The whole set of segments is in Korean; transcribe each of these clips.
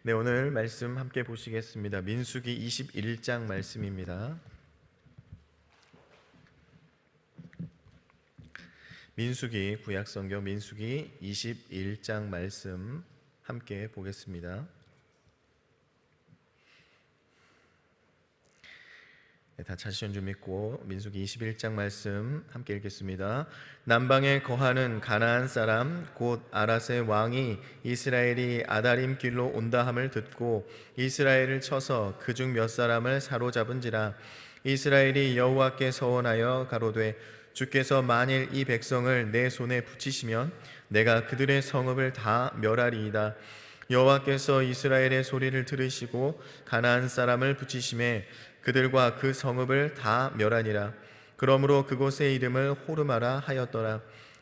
네, 오늘 말씀 함께 보시겠습니다. 민수기 21장 말씀입니다. 민수기 구약성경 민수기 21장 말씀 함께 보겠습니다. 네, 다 찾으신 줄 믿고 민수기 21장 말씀 함께 읽겠습니다. 남방에 거하는 가나안 사람 곧 아랏의 왕이 이스라엘이 아다림 길로 온다 함을 듣고 이스라엘을 쳐서 그중 몇 사람을 사로잡은지라. 이스라엘이 여호와께 서원하여 가로되 주께서 만일 이 백성을 내 손에 붙이시면 내가 그들의 성읍을 다 멸하리이다. 여호와께서 이스라엘의 소리를 들으시고 가나안 사람을 붙이심에 그들과 그 성읍을 다 멸하니라. 그러므로 그곳의 이름을 호르마라 하였더라.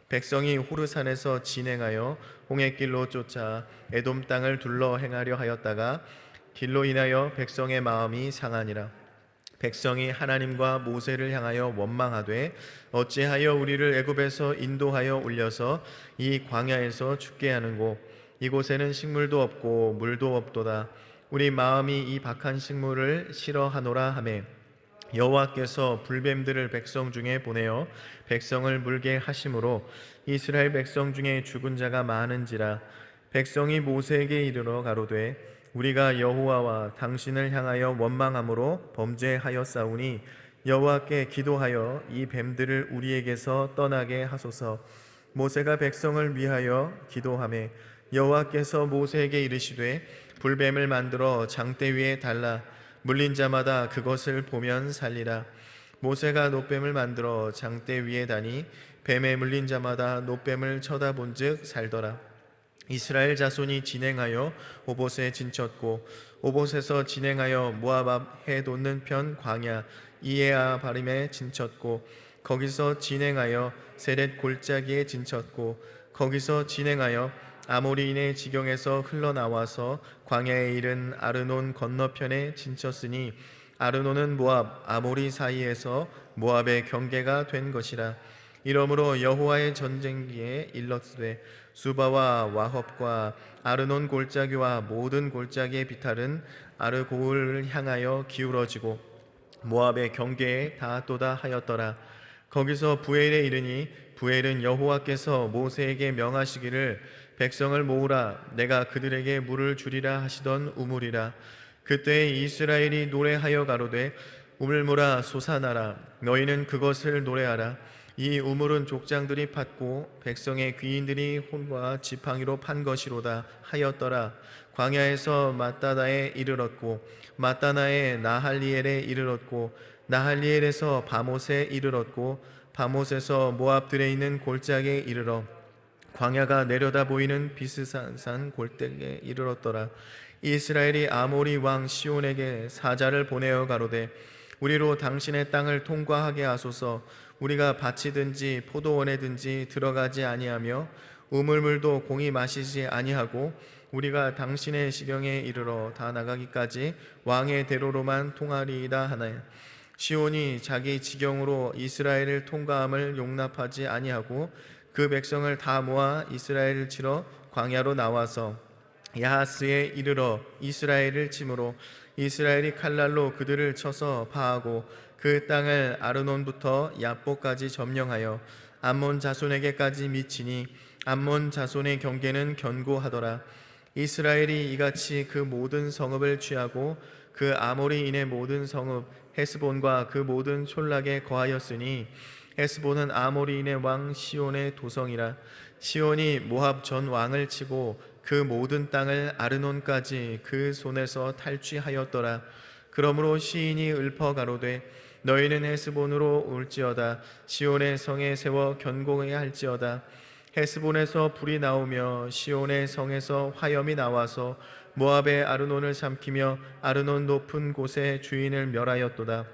백성이 호르산에서 진행하여 홍해길로 쫓아 에돔 땅을 둘러 행하려 하였다가 길로 인하여 백성의 마음이 상하니라. 백성이 하나님과 모세를 향하여 원망하되 어찌하여 우리를 애굽에서 인도하여 올려서 이 광야에서 죽게 하는고 이곳에는 식물도 없고 물도 없도다. 우리 마음이 이 박한 식물을 싫어하노라 하매 여호와께서 불뱀들을 백성 중에 보내어 백성을 물게 하심으로 이스라엘 백성 중에 죽은 자가 많은지라. 백성이 모세에게 이르러 가로되 우리가 여호와와 당신을 향하여 원망함으로 범죄하였사오니 여호와께 기도하여 이 뱀들을 우리에게서 떠나게 하소서. 모세가 백성을 위하여 기도하매 여호와께서 모세에게 이르시되 불뱀을 만들어 장대 위에 달라 물린 자마다 그것을 보면 살리라. 모세가 놋뱀을 만들어 장대 위에 다니 뱀에 물린 자마다 놋뱀을 쳐다본즉 살더라. 이스라엘 자손이 진행하여 오봇에 진쳤고 오봇에서 진행하여 모압 앞 해 돋는 편 광야 이에아 바림에 진쳤고 거기서 진행하여 세렛 골짜기에 진쳤고 거기서 진행하여 아모리인의 지경에서 흘러나와서 광야에 이른 아르논 건너편에 진쳤으니 아르논은 모압 아모리 사이에서 모압의 경계가 된 것이라. 이러므로 여호와의 전쟁기에 일렀으되 수바와 와헙과 아르논 골짜기와 모든 골짜기의 비탈은 아르고울을 향하여 기울어지고 모압의 경계에 닿았도다 하였더라. 거기서 부엘에 이르니 부엘은 여호와께서 모세에게 명하시기를 백성을 모으라 내가 그들에게 물을 주리라 하시던 우물이라. 그때 이스라엘이 노래하여 가로되 우물물아 솟아나라 너희는 그것을 노래하라. 이 우물은 족장들이 팠고 백성의 귀인들이 혼과 지팡이로 판 것이로다 하였더라. 광야에서 마따다에 이르렀고 마따나에 나할리엘에 이르렀고 나할리엘에서 바못에 이르렀고 바못에서 모압들에 있는 골짜기에 이르러 광야가 내려다 보이는 비스산 골짜기에 이르렀더라. 이스라엘이 아모리 왕 시온에게 사자를 보내어 가로되 우리로 당신의 땅을 통과하게 하소서. 우리가 밭이든지 포도원에든지 들어가지 아니하며 우물물도 공히 마시지 아니하고 우리가 당신의 시경에 이르러 다 나가기까지 왕의 대로로만 통하리이다 하나요. 시온이 자기 지경으로 이스라엘을 통과함을 용납하지 아니하고 그 백성을 다 모아 이스라엘을 치러 광야로 나와서 야하스에 이르러 이스라엘을 치므로 이스라엘이 칼날로 그들을 쳐서 파하고 그 땅을 아르논부터 야보까지 점령하여 암몬 자손에게까지 미치니 암몬 자손의 경계는 견고하더라. 이스라엘이 이같이 그 모든 성읍을 취하고 그 아모리인의 모든 성읍 헤스본과 그 모든 촌락에 거하였으니 헤스본은 아모리인의 왕 시온의 도성이라. 시온이 모압 전 왕을 치고 그 모든 땅을 아르논까지 그 손에서 탈취하였더라. 그러므로 시인이 읊어 가로되 너희는 헤스본으로 올지어다. 시온의 성에 세워 견고하게 할지어다. 헤스본에서 불이 나오며 시온의 성에서 화염이 나와서 모압의 아르논을 삼키며 아르논 높은 곳의 주인을 멸하였도다.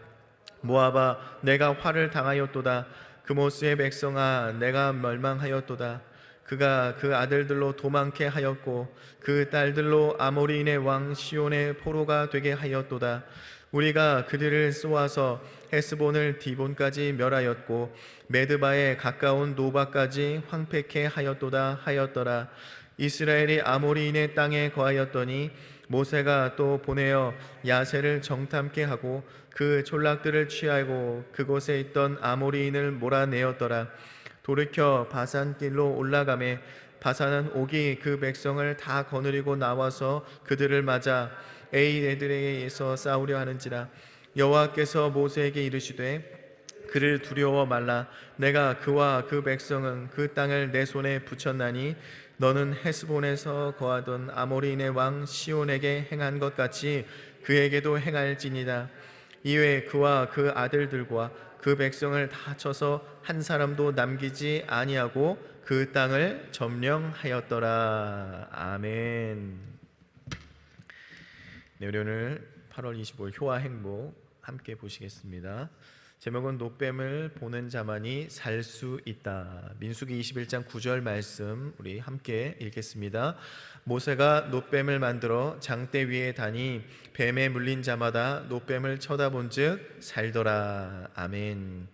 모압아 내가 화를 당하였도다. 그모스의 백성아 내가 멸망하였도다. 그가 그 아들들로 도망케 하였고 그 딸들로 아모리인의 왕 시온의 포로가 되게 하였도다. 우리가 그들을 쏘아서 헤스본을 디본까지 멸하였고 메드바에 가까운 노바까지 황폐케 하였도다 하였더라. 이스라엘이 아모리인의 땅에 거하였더니 모세가 또 보내어 야세를 정탐케 하고 그 졸락들을 취하고 그곳에 있던 아모리인을 몰아내었더라. 돌이켜 바산길로 올라가매 바산은 옥이 그 백성을 다 거느리고 나와서 그들을 맞아 에이레드에서 싸우려 하는지라. 여호와께서 모세에게 이르시되 그를 두려워 말라. 내가 그와 그 백성은 그 땅을 내 손에 붙였나니 너는 헤스본에서 거하던 아모리인의 왕 시온에게 행한 것 같이 그에게도 행할지니라. 이외에 그와 그 아들들과 그 백성을 다 쳐서 한 사람도 남기지 아니하고 그 땅을 점령하였더라. 아멘. 네, 우리 오늘 8월 25일 효와 행복 함께 보시겠습니다. 제목은 노뱀을 보는 자만이 살 수 있다. 민수기 21장 9절 말씀 우리 함께 읽겠습니다. 모세가 노뱀을 만들어 장대 위에 다니 뱀에 물린 자마다 노뱀을 쳐다본즉 살더라. 아멘.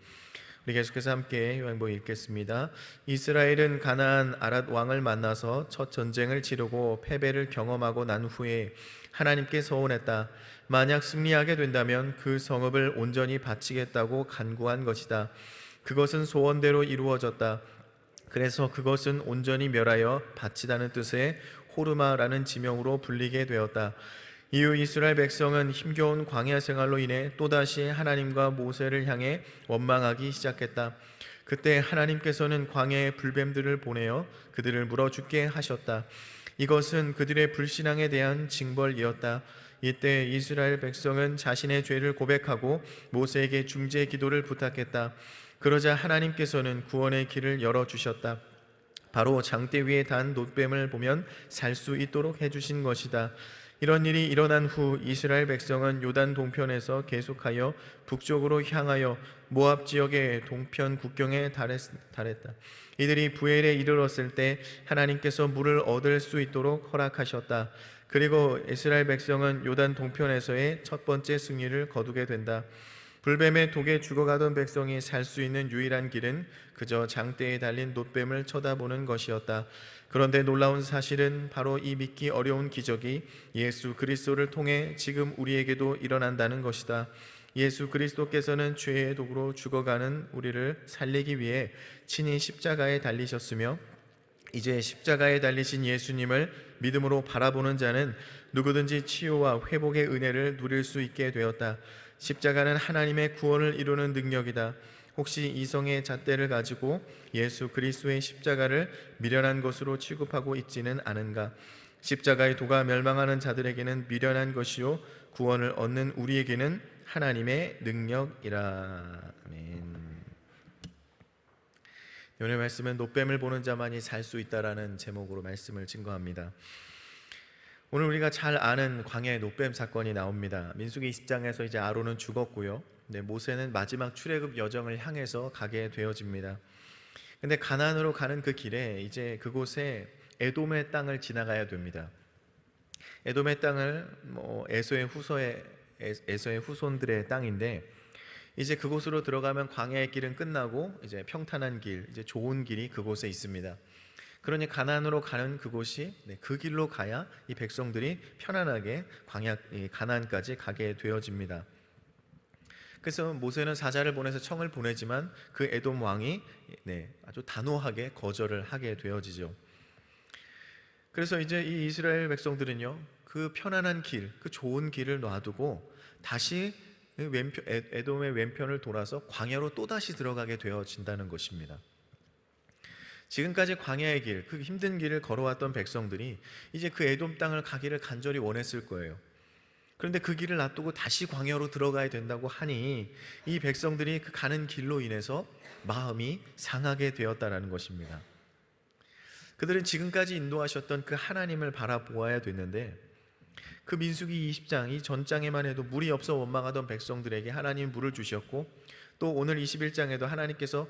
우리 계속해서 함께 요한복음 읽겠습니다. 이스라엘은 가나안 아랏 왕을 만나서 첫 전쟁을 치르고 패배를 경험하고 난 후에 하나님께 서원했다. 만약 승리하게 된다면 그 성읍을 온전히 바치겠다고 간구한 것이다. 그것은 소원대로 이루어졌다. 그래서 그것은 온전히 멸하여 바치다는 뜻의 호르마라는 지명으로 불리게 되었다. 이후 이스라엘 백성은 힘겨운 광야 생활로 인해 또다시 하나님과 모세를 향해 원망하기 시작했다. 그때 하나님께서는 광야에 불뱀들을 보내어 그들을 물어 죽게 하셨다. 이것은 그들의 불신앙에 대한 징벌이었다. 이때 이스라엘 백성은 자신의 죄를 고백하고 모세에게 중재 기도를 부탁했다. 그러자 하나님께서는 구원의 길을 열어주셨다. 바로 장대 위에 단 놋뱀을 보면 살 수 있도록 해주신 것이다. 이런 일이 일어난 후 이스라엘 백성은 요단 동편에서 계속하여 북쪽으로 향하여 모압 지역의 동편 국경에 달했다. 이들이 부엘에 이르렀을 때 하나님께서 물을 얻을 수 있도록 허락하셨다. 그리고 이스라엘 백성은 요단 동편에서의 첫 번째 승리를 거두게 된다. 불뱀의 독에 죽어가던 백성이 살 수 있는 유일한 길은 그저 장대에 달린 놋뱀을 쳐다보는 것이었다. 그런데 놀라운 사실은 바로 이 믿기 어려운 기적이 예수 그리스도를 통해 지금 우리에게도 일어난다는 것이다. 예수 그리스도께서는 죄의 독으로 죽어가는 우리를 살리기 위해 친히 십자가에 달리셨으며 이제 십자가에 달리신 예수님을 믿음으로 바라보는 자는 누구든지 치유와 회복의 은혜를 누릴 수 있게 되었다. 십자가는 하나님의 구원을 이루는 능력이다. 혹시 이성의 잣대를 가지고 예수 그리스도의 십자가를 미련한 것으로 취급하고 있지는 않은가? 십자가의 도가 멸망하는 자들에게는 미련한 것이요 구원을 얻는 우리에게는 하나님의 능력이라. 아멘. 오늘 말씀은 노뱀을 보는 자만이 살 수 있다라는 제목으로 말씀을 증거합니다. 오늘 우리가 잘 아는 광야의 노뱀 사건이 나옵니다. 민수기 20장에서 이제 아론은 죽었고요. 모세는 마지막 출애굽 여정을 향해서 가게 되어집니다. 근데 가나안으로 가는 그 길에 이제 그곳에 에돔의 땅을 지나가야 됩니다. 에돔의 땅을 에서의 후손들의 땅인데 이제 그곳으로 들어가면 광야의 길은 끝나고 이제 평탄한 길, 이제 좋은 길이 그곳에 있습니다. 그러니 가나안으로 가는 그곳이 그 길로 가야 이 백성들이 편안하게 가나안까지 가게 되어집니다. 그래서 모세는 사자를 보내서 청을 보내지만 그 에돔 왕이 아주 단호하게 거절을 하게 되어지죠. 그래서 이제 이 이스라엘 백성들은요, 그 편안한 길, 그 좋은 길을 놔두고 다시 에돔의 왼편을 돌아서 광야로 또다시 들어가게 되어진다는 것입니다. 지금까지 광야의 길, 그 힘든 길을 걸어왔던 백성들이 이제 그 에돔 땅을 가기를 간절히 원했을 거예요. 그런데 그 길을 놔두고 다시 광야로 들어가야 된다고 하니 이 백성들이 그 가는 길로 인해서 마음이 상하게 되었다는 것입니다. 그들은 지금까지 인도하셨던 그 하나님을 바라보아야 됐는데 그 민수기 20장 이 전장에만 해도 물이 없어 원망하던 백성들에게 하나님 물을 주셨고 또 오늘 21장에도 하나님께서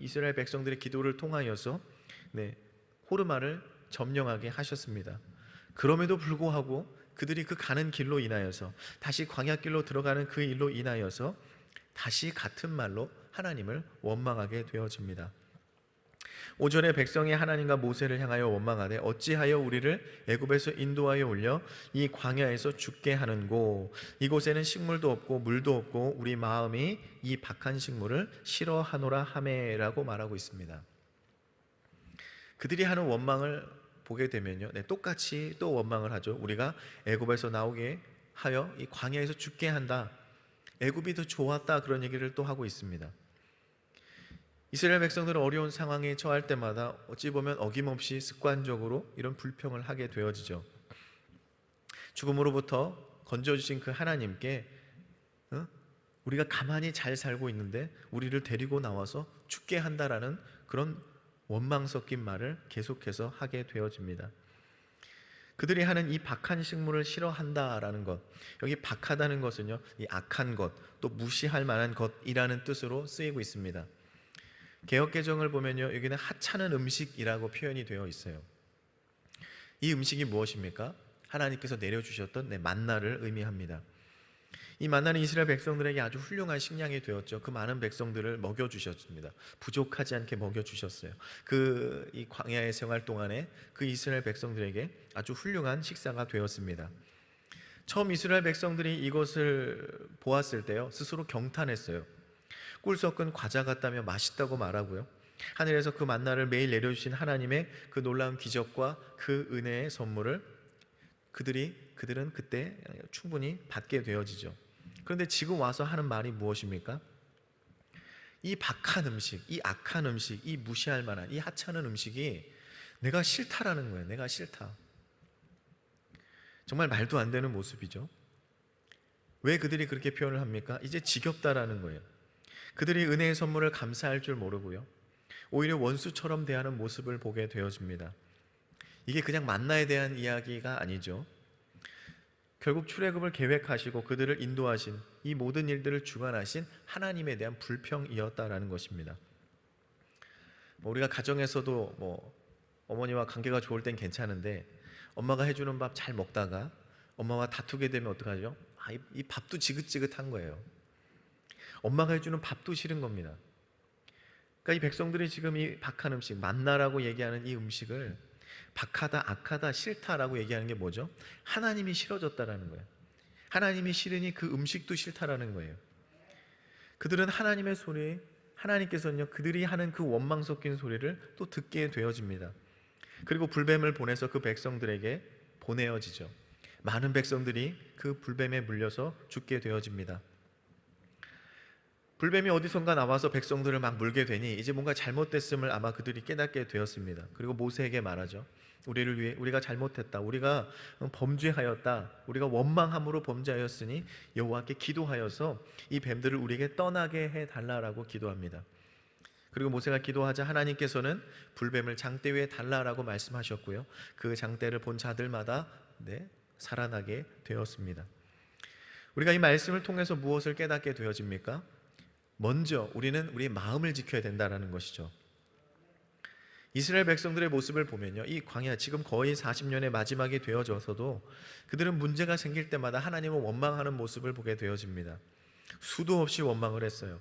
이스라엘 백성들의 기도를 통하여서 호르마를 점령하게 하셨습니다. 그럼에도 불구하고 그들이 그 가는 길로 인하여서 다시 광야길로 들어가는 그 일로 인하여서 다시 같은 말로 하나님을 원망하게 되어집니다. 5절에 백성이 하나님과 모세를 향하여 원망하되 어찌하여 우리를 애굽에서 인도하여 올려 이 광야에서 죽게 하는고, 이곳에는 식물도 없고 물도 없고 우리 마음이 이 박한 식물을 싫어하노라 하매라고 말하고 있습니다. 그들이 하는 원망을 보게 되면요, 똑같이 또 원망을 하죠. 우리가 애굽에서 나오게 하여 이 광야에서 죽게 한다, 애굽이 더 좋았다, 그런 얘기를 또 하고 있습니다. 이스라엘 백성들은 어려운 상황에 처할 때마다 어찌 보면 어김없이 습관적으로 이런 불평을 하게 되어지죠. 죽음으로부터 건져주신 그 하나님께 우리가 가만히 잘 살고 있는데 우리를 데리고 나와서 죽게 한다라는 그런 원망 섞인 말을 계속해서 하게 되어집니다. 그들이 하는 이 박한 식물을 싫어한다라는 것, 여기 박하다는 것은요, 이 악한 것, 또 무시할 만한 것이라는 뜻으로 쓰이고 있습니다. 개역개정을 보면요, 여기는 하찮은 음식이라고 표현이 되어 있어요. 이 음식이 무엇입니까? 하나님께서 내려주셨던 만나를 의미합니다. 이 만나는 이스라엘 백성들에게 아주 훌륭한 식량이 되었죠. 그 많은 백성들을 먹여주셨습니다. 부족하지 않게 먹여주셨어요. 이 광야의 생활 동안에 그 이스라엘 백성들에게 아주 훌륭한 식사가 되었습니다. 처음 이스라엘 백성들이 이것을 보았을 때요, 스스로 경탄했어요. 꿀 섞은 과자 같다며 맛있다고 말하고요, 하늘에서 그 만나를 매일 내려주신 하나님의 그 놀라운 기적과 그 은혜의 선물을 그들은 그때 충분히 받게 되어지죠. 그런데 지금 와서 하는 말이 무엇입니까? 이 박한 음식, 이 악한 음식, 이 무시할 만한 이 하찮은 음식이 내가 싫다라는 거예요. 내가 싫다. 정말 말도 안 되는 모습이죠. 왜 그들이 그렇게 표현을 합니까? 이제 지겹다라는 거예요. 그들이 은혜의 선물을 감사할 줄 모르고요, 오히려 원수처럼 대하는 모습을 보게 되어집니다. 이게 그냥 만나에 대한 이야기가 아니죠. 결국 출애굽을 계획하시고 그들을 인도하신, 이 모든 일들을 주관하신 하나님에 대한 불평이었다라는 것입니다. 우리가 가정에서도 어머니와 관계가 좋을 땐 괜찮은데 엄마가 해주는 밥 잘 먹다가 엄마와 다투게 되면 어떡하죠? 이 밥도 지긋지긋한 거예요. 엄마가 해주는 밥도 싫은 겁니다. 그러니까 이 백성들이 지금 이 박한 음식, 만나라고 얘기하는 이 음식을 박하다, 악하다, 싫다라고 얘기하는 게 뭐죠? 하나님이 싫어졌다라는 거예요. 하나님이 싫으니 그 음식도 싫다라는 거예요. 그들은 하나님의 소리, 하나님께서는요, 그들이 하는 그 원망 섞인 소리를 또 듣게 되어집니다. 그리고 불뱀을 보내서 그 백성들에게 보내어지죠. 많은 백성들이 그 불뱀에 물려서 죽게 되어집니다. 불뱀이 어디선가 나와서 백성들을 막 물게 되니 이제 뭔가 잘못됐음을 아마 그들이 깨닫게 되었습니다. 그리고 모세에게 말하죠. 우리를 위해 우리가 잘못했다, 우리가 범죄하였다, 우리가 원망함으로 범죄하였으니 여호와께 기도하여서 이 뱀들을 우리에게 떠나게 해달라라고 기도합니다. 그리고 모세가 기도하자 하나님께서는 불뱀을 장대 위에 달라라고 말씀하셨고요, 그 장대를 본 자들마다 살아나게 되었습니다. 우리가 이 말씀을 통해서 무엇을 깨닫게 되어집니까? 먼저 우리는 우리의 마음을 지켜야 된다는 것이죠. 이스라엘 백성들의 모습을 보면요, 이 광야 지금 거의 40년의 마지막이 되어져서도 그들은 문제가 생길 때마다 하나님을 원망하는 모습을 보게 되어집니다. 수도 없이 원망을 했어요.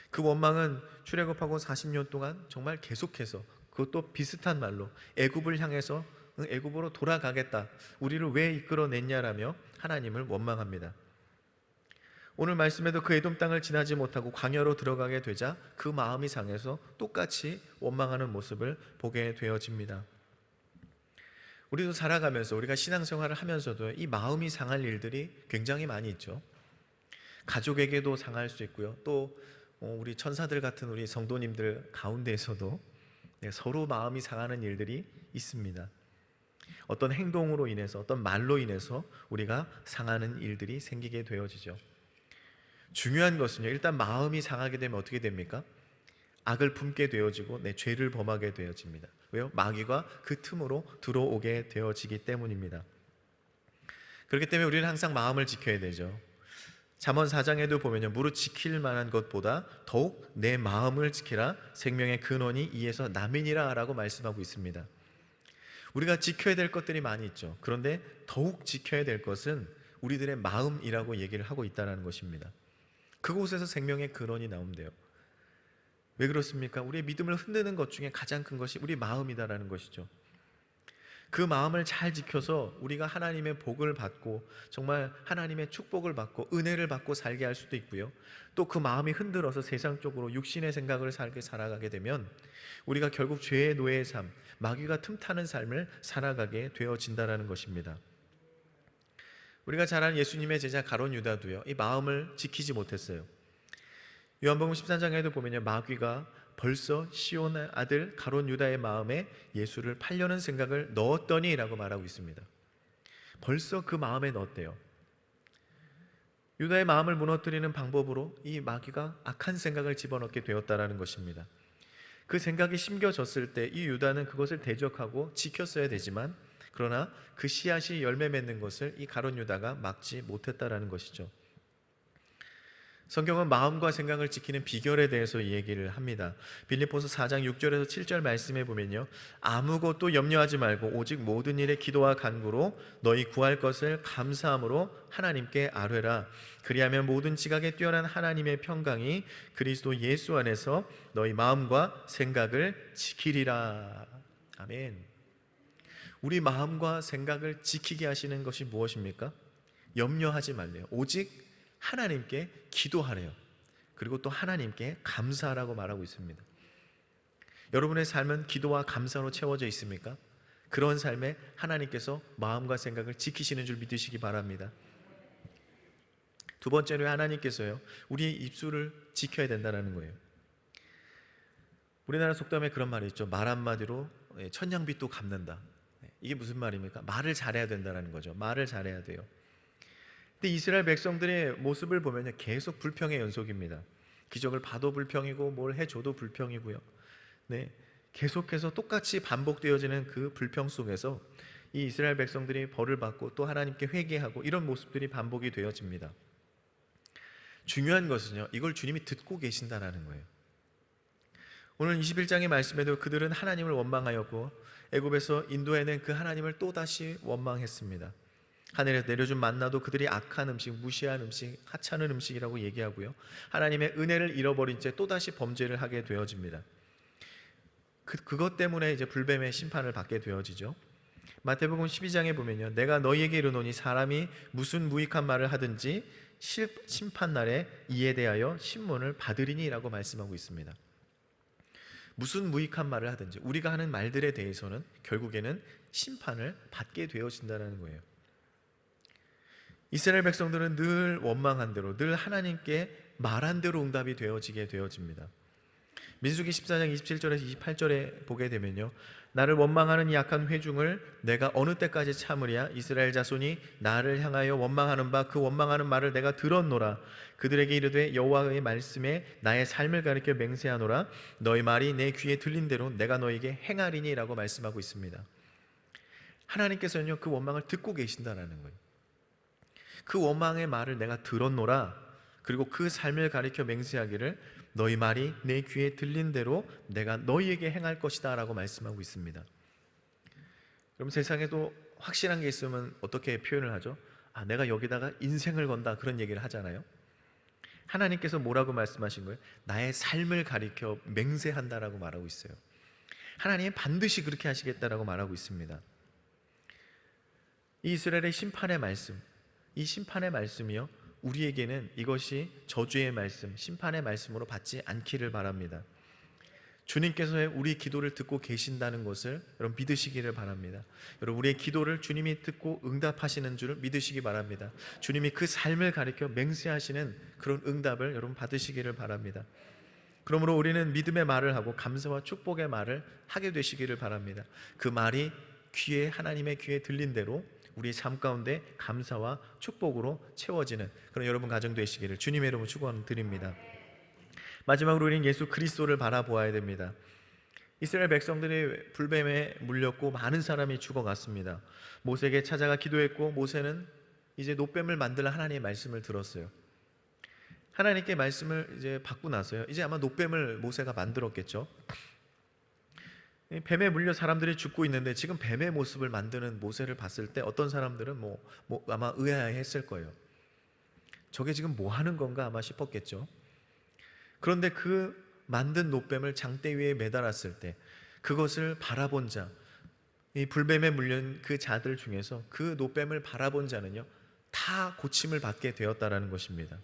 그 원망은 출애굽하고 40년 동안 정말 계속해서, 그것도 비슷한 말로 애굽을 향해서 애굽으로 돌아가겠다, 우리를 왜 이끌어냈냐라며 하나님을 원망합니다. 오늘 말씀에도 그 에돔 땅을 지나지 못하고 광야로 들어가게 되자 그 마음이 상해서 똑같이 원망하는 모습을 보게 되어집니다. 우리도 살아가면서, 우리가 신앙생활을 하면서도 이 마음이 상할 일들이 굉장히 많이 있죠. 가족에게도 상할 수 있고요, 또 우리 천사들 같은 우리 성도님들 가운데에서도 서로 마음이 상하는 일들이 있습니다. 어떤 행동으로 인해서, 어떤 말로 인해서 우리가 상하는 일들이 생기게 되어지죠. 중요한 것은요, 일단 마음이 상하게 되면 어떻게 됩니까? 악을 품게 되어지고 죄를 범하게 되어집니다. 왜요? 마귀가 그 틈으로 들어오게 되어지기 때문입니다. 그렇기 때문에 우리는 항상 마음을 지켜야 되죠. 잠언 4장에도 보면요, 무릇 지킬 만한 것보다 더욱 내 마음을 지키라, 생명의 근원이 이에서 남이니라 라고 말씀하고 있습니다. 우리가 지켜야 될 것들이 많이 있죠. 그런데 더욱 지켜야 될 것은 우리들의 마음이라고 얘기를 하고 있다는 것입니다. 그곳에서 생명의 근원이 나온대요. 왜 그렇습니까? 우리의 믿음을 흔드는 것 중에 가장 큰 것이 우리 마음이다라는 것이죠. 그 마음을 잘 지켜서 우리가 하나님의 복을 받고 정말 하나님의 축복을 받고 은혜를 받고 살게 할 수도 있고요. 또 그 마음이 흔들어서 세상적으로 육신의 생각을 살아가게 되면 우리가 결국 죄의 노예의 삶, 마귀가 틈타는 삶을 살아가게 되어진다라는 것입니다. 우리가 잘 아는 예수님의 제자 가룟 유다도요, 이 마음을 지키지 못했어요. 요한복음 13장에도 보면요, 마귀가 벌써 시온의 아들 가룟 유다의 마음에 예수를 팔려는 생각을 넣었더니 라고 말하고 있습니다. 벌써 그 마음에 넣었대요. 유다의 마음을 무너뜨리는 방법으로 이 마귀가 악한 생각을 집어넣게 되었다라는 것입니다. 그 생각이 심겨졌을 때 이 유다는 그것을 대적하고 지켰어야 되지만, 그러나 그 씨앗이 열매 맺는 것을 이 가룟 유다가 막지 못했다라는 것이죠. 성경은 마음과 생각을 지키는 비결에 대해서 이 얘기를 합니다. 빌립보서 4장 6절에서 7절 말씀에 보면요, 아무것도 염려하지 말고 오직 모든 일에 기도와 간구로 너희 구할 것을 감사함으로 하나님께 아뢰라. 그리하면 모든 지각에 뛰어난 하나님의 평강이 그리스도 예수 안에서 너희 마음과 생각을 지키리라. 아멘. 우리 마음과 생각을 지키게 하시는 것이 무엇입니까? 염려하지 말래요. 오직 하나님께 기도하래요. 그리고 또 하나님께 감사하라고 말하고 있습니다. 여러분의 삶은 기도와 감사로 채워져 있습니까? 그런 삶에 하나님께서 마음과 생각을 지키시는 줄 믿으시기 바랍니다. 두 번째로 하나님께서요, 우리의 입술을 지켜야 된다는 거예요. 우리나라 속담에 그런 말이 있죠. 말 한마디로 천냥빚도 갚는다. 이게 무슨 말입니까? 말을 잘해야 된다는 거죠. 말을 잘해야 돼요. 근데 이스라엘 백성들의 모습을 보면 계속 불평의 연속입니다. 기적을 봐도 불평이고 뭘 해줘도 불평이고요. 네, 계속해서 똑같이 반복되어지는 그 불평 속에서 이 이스라엘 백성들이 벌을 받고 또 하나님께 회개하고 이런 모습들이 반복이 되어집니다. 중요한 것은요, 이걸 주님이 듣고 계신다는 거예요. 오늘 21장의 말씀에도 그들은 하나님을 원망하였고 애굽에서 인도해낸 그 하나님을 또다시 원망했습니다. 하늘에서 내려준 만나도 그들이 악한 음식, 무시한 음식, 하찮은 음식이라고 얘기하고요, 하나님의 은혜를 잃어버린 채 또다시 범죄를 하게 되어집니다. 그것 때문에 이제 불뱀의 심판을 받게 되어지죠. 마태복음 12장에 보면요, 내가 너희에게 이르노니 사람이 무슨 무익한 말을 하든지 심판날에 이에 대하여 신문을 받으리니 라고 말씀하고 있습니다. 무슨 무익한 말을 하든지 우리가 하는 말들에 대해서는 결국에는 심판을 받게 되어진다는 거예요. 이스라엘 백성들은 늘 원망한 대로, 늘 하나님께 말한 대로 응답이 되어지게 되어집니다. 민수기 14장 27절에서 28절에 보게 되면요, 나를 원망하는 이 악한 회중을 내가 어느 때까지 참으랴? 이스라엘 자손이 나를 향하여 원망하는 바 그 원망하는 말을 내가 들었노라. 그들에게 이르되 여호와의 말씀에 나의 삶을 가리켜 맹세하노라. 너희 말이 내 귀에 들린 대로 내가 너에게 행하리니 라고 말씀하고 있습니다. 하나님께서는요, 그 원망을 듣고 계신다는 거예요. 그 원망의 말을 내가 들었노라. 그리고 그 삶을 가리켜 맹세하기를 너희 말이 내 귀에 들린 대로 내가 너희에게 행할 것이다 라고 말씀하고 있습니다. 그럼 세상에도 확실한 게 있으면 어떻게 표현을 하죠? 내가 여기다가 인생을 건다, 그런 얘기를 하잖아요. 하나님께서 뭐라고 말씀하신 거예요? 나의 삶을 가리켜 맹세한다라고 말하고 있어요. 하나님은 반드시 그렇게 하시겠다라고 말하고 있습니다. 이 이스라엘의 심판의 말씀, 이 심판의 말씀이요, 우리에게는 이것이 저주의 말씀, 심판의 말씀으로 받지 않기를 바랍니다. 주님께서 우리 기도를 듣고 계신다는 것을 여러분 믿으시기를 바랍니다. 여러분, 우리의 기도를 주님이 듣고 응답하시는 줄 믿으시기 바랍니다. 주님이 그 삶을 가리켜 맹세하시는 그런 응답을 여러분 받으시기를 바랍니다. 그러므로 우리는 믿음의 말을 하고 감사와 축복의 말을 하게 되시기를 바랍니다. 그 말이 하나님의 귀에 들린 대로 우리 삶 가운데 감사와 축복으로 채워지는 그런 여러분 가정 되시기를 주님의 이름으로 축원드립니다. 마지막으로 우리는 예수 그리스도를 바라보아야 됩니다. 이스라엘 백성들이 불뱀에 물렸고 많은 사람이 죽어갔습니다. 모세에게 찾아가 기도했고 모세는 이제 놋뱀을 만들라 하나님의 말씀을 들었어요. 하나님께 말씀을 이제 받고 나서요, 이제 아마 놋뱀을 모세가 만들었겠죠. 뱀에 물려 사람들이 죽고 있는데 지금 뱀의 모습을 만드는 모세를 봤을 때 어떤 사람들은 아마 의아해했을 거예요. 저게 지금 뭐 하는 건가 아마 싶었겠죠. 그런데 그 만든 노뱀을 장대 위에 매달았을 때 그것을 바라본 자, 이 불뱀에 물린 그 자들 중에서 그 노뱀을 바라본 자는요, 다 고침을 받게 되었다라는 것입니다.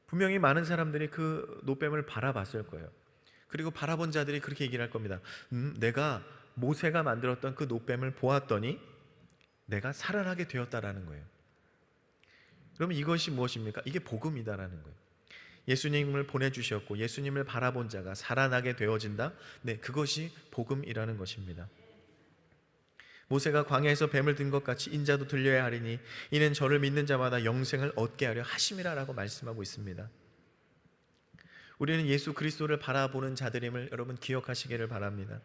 분명히 많은 사람들이 그 노뱀을 바라봤을 거예요. 그리고 바라본 자들이 그렇게 얘기를 할 겁니다. 내가 모세가 만들었던 그 노뱀을 보았더니 내가 살아나게 되었다라는 거예요. 그러면 이것이 무엇입니까? 이게 복음이다라는 거예요. 예수님을 보내주셨고 예수님을 바라본 자가 살아나게 되어진다? 네, 그것이 복음이라는 것입니다. 모세가 광야에서 뱀을 든 것 같이 인자도 들려야 하리니 이는 저를 믿는 자마다 영생을 얻게 하려 하심이라라고 말씀하고 있습니다. 우리는 예수 그리스도를 바라보는 자들임을 여러분 기억하시기를 바랍니다.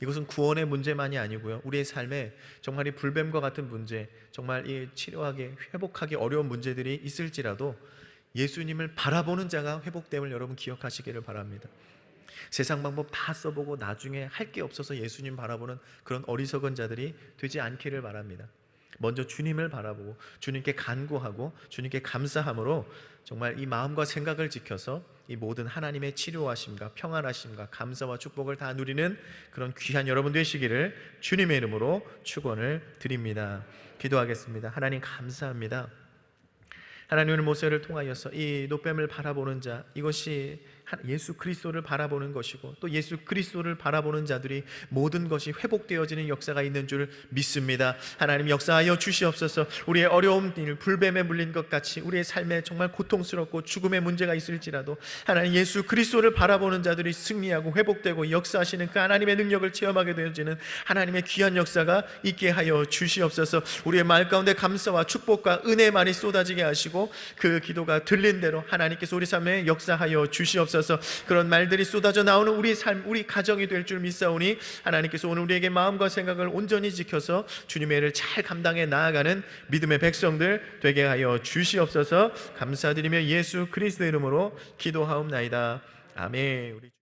이것은 구원의 문제만이 아니고요, 우리의 삶에 정말 이 불뱀과 같은 문제, 정말 이 치료하기, 회복하기 어려운 문제들이 있을지라도 예수님을 바라보는 자가 회복됨을 여러분 기억하시기를 바랍니다. 세상 방법 다 써보고 나중에 할 게 없어서 예수님 바라보는 그런 어리석은 자들이 되지 않기를 바랍니다. 먼저 주님을 바라보고 주님께 간구하고 주님께 감사함으로 정말 이 마음과 생각을 지켜서 이 모든 하나님의 치료하심과 평안하심과 감사와 축복을 다 누리는 그런 귀한 여러분 되시기를 주님의 이름으로 축원을 드립니다. 기도하겠습니다. 하나님 감사합니다. 하나님은 모세를 통하여서 이 노뱀을 바라보는 자, 이것이 예수 그리스도를 바라보는 것이고 또 예수 그리스도를 바라보는 자들이 모든 것이 회복되어지는 역사가 있는 줄 믿습니다. 하나님 역사하여 주시옵소서. 우리의 어려운 일, 불뱀에 물린 것 같이 우리의 삶에 정말 고통스럽고 죽음의 문제가 있을지라도 하나님 예수 그리스도를 바라보는 자들이 승리하고 회복되고 역사하시는 그 하나님의 능력을 체험하게 되어지는 하나님의 귀한 역사가 있게 하여 주시옵소서. 우리의 말 가운데 감사와 축복과 은혜만이 쏟아지게 하시고 그 기도가 들린 대로 하나님께서 우리 삶에 역사하여 주시옵소서. 그런 말들이 쏟아져 나오는 우리 삶, 우리 가정이 될 줄 믿사오니 하나님께서 오늘 우리에게 마음과 생각을 온전히 지켜서 주님의 일을 잘 감당해 나아가는 믿음의 백성들 되게 하여 주시옵소서. 감사드리며 예수 그리스도의 이름으로 기도하옵나이다. 아멘.